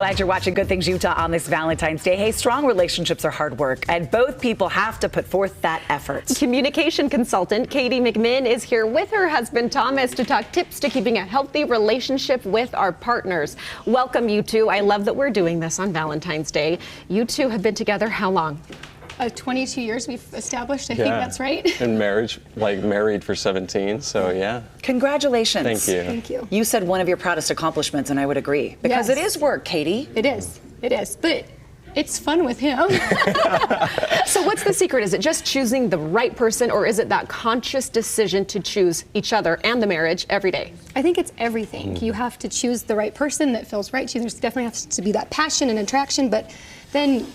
Glad you're watching Good Things Utah on this Valentine's Day. Hey, strong relationships are hard work, and both people have to put forth that effort. Communication consultant Katie McMinn is here with her husband Thomas to talk tips to keeping a healthy relationship with our partners. Welcome, you two. I love that we're doing this on Valentine's Day. You two have been together how long? 22 years we've established. I think that's right. And married for 17, so yeah. Congratulations. Thank you. Thank you. You said one of your proudest accomplishments, and I would agree. Because Yes. it is work, Katie. It is. It is. But it's fun with him. So what's the secret? Is it just choosing the right person, or is it that conscious decision to choose each other and the marriage every day? I think it's everything. You have to choose the right person that feels right to you. There's definitely has to be that passion and attraction, but then,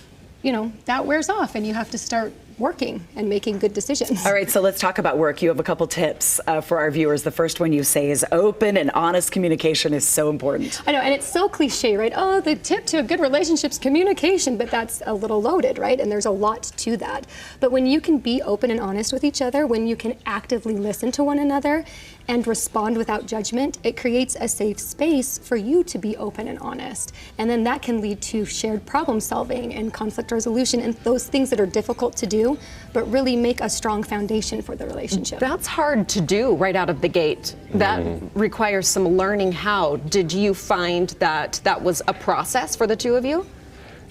you know, that wears off and you have to start working and making good decisions. All right, so let's talk about work. You have a couple tips for our viewers. The first one you say is open and honest communication is so important. I know, and it's so cliche, right? Oh, the tip to a good relationship is communication, but that's a little loaded, right? And there's a lot to that. But when you can be open and honest with each other, when you can actively listen to one another and respond without judgment, it creates a safe space for you to be open and honest. And then that can lead to shared problem solving and conflict resolution and those things that are difficult to do, but really make a strong foundation for the relationship. That's hard to do right out of the gate. That requires some learning how. Did you find that that was a process for the two of you?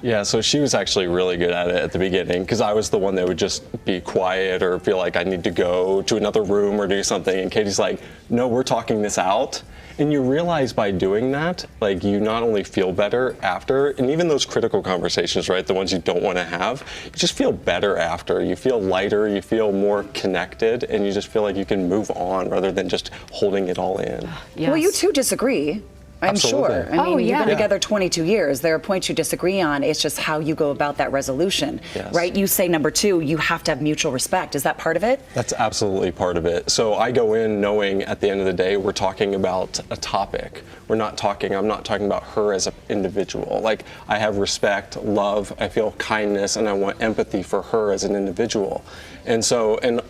Yeah, so she was actually really good at it at the beginning because I was the one that would just be quiet or feel like I need to go to another room or do something. And Katie's like, no, we're talking this out. And you realize by doing that, like you not only feel better after, and even those critical conversations, right, the ones you don't want to have, you just feel better after. You feel lighter, you feel more connected, and you just feel like you can move on rather than just holding it all in. Yes. Well, you two disagree. I'm Absolutely. sure. I mean, you've been Yeah. together 22 years. There are points you disagree on. It's just how you go about that resolution, Yes. right? You say number two, you have to have mutual respect. Is that part of it? That's absolutely part of it. So I go in knowing at the end of the day, we're talking about a topic. I'm not talking about her as an individual. Like I have respect, love, I feel kindness, and I want empathy for her as an individual. And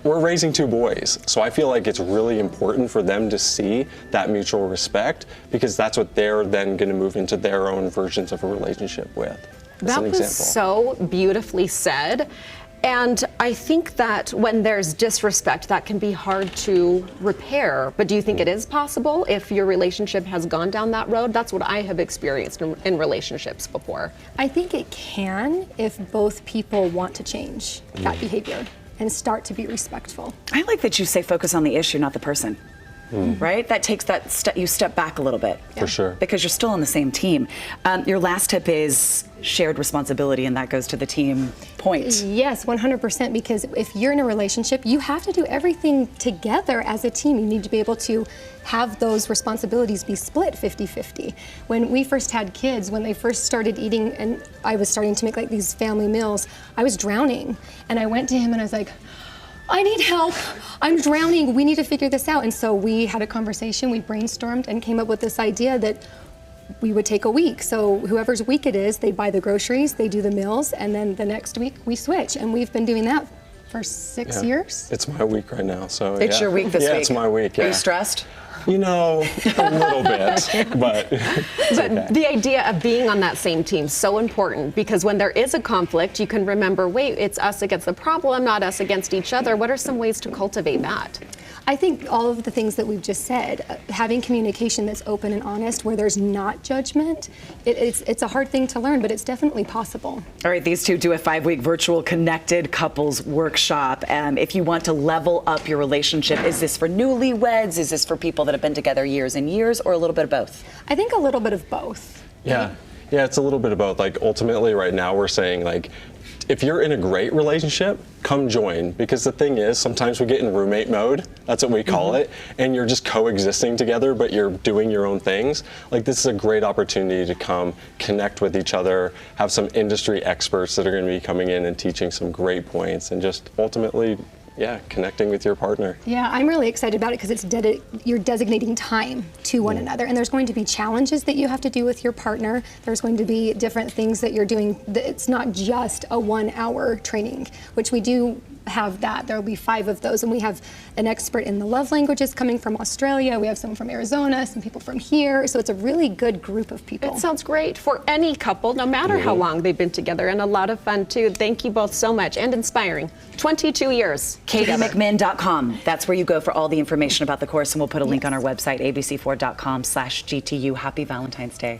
we're raising two boys. So I feel like it's really important for them to see that mutual respect because that's what they're then going to move into their own versions of a relationship with. That's That an was example. so beautifully said. And I think that when there's disrespect, that can be hard to repair. But do you think it is possible if your relationship has gone down that road? That's what I have experienced in relationships before. I think it can if both people want to change that behavior and start to be respectful. I like that you say focus on the issue, not the person. Right? That takes that step, you step back a little bit. For sure. Because you're still on the same team. Your last tip is shared responsibility, and that goes to the team point. Yes, 100%, because if you're in a relationship, you have to do everything together as a team. You need to be able to have those responsibilities be split 50-50. When we first had kids, when they first started eating and I was starting to make like these family meals, I was drowning. And I went to him and I was like, I need help. I'm drowning. We need to figure this out. And so we had a conversation, we brainstormed and came up with this idea that we would take a week. So whoever's week it is, they buy the groceries, they do the meals, and then the next week we switch. And we've been doing that for 6 years. It's my week right now, so It's your week this week. Yeah, it's my week, yeah. Are you stressed? You know, a little bit, but it's okay. But the idea of being on that same team is so important because when there is a conflict, you can remember, wait, it's us against the problem, not us against each other. What are some ways to cultivate that? I think all of the things that we've just said, having communication that's open and honest, where there's not judgment, it's a hard thing to learn, but it's definitely possible. All right, these two do a 5-week virtual connected couples workshop. If you want to level up your relationship, is this for newlyweds? Is this for people that have been together years and years, or a little bit of both? I think a little bit of both. Yeah, it's a little bit of both. Like ultimately right now we're saying like, if you're in a great relationship, come join. Because the thing is, sometimes we get in roommate mode, that's what we call it, and you're just coexisting together, but you're doing your own things. Like this is a great opportunity to come connect with each other, have some industry experts that are gonna be coming in and teaching some great points, and just ultimately, connecting with your partner. Yeah, I'm really excited about it because you're designating time to one another, and there's going to be challenges that you have to do with your partner. There's going to be different things that you're doing. It's not just a 1-hour training, which we do have that. There will be 5 of those, and we have an expert in the love languages coming from Australia. We have someone from Arizona, some people from here. So it's a really good group of people. It sounds great for any couple, no matter how long they've been together, and a lot of fun too. Thank you both so much, and inspiring. 22 years. together. KatieMcMinn.com. That's where you go for all the information about the course, and we'll put a link on our website, abc4.com/GTU. Happy Valentine's Day.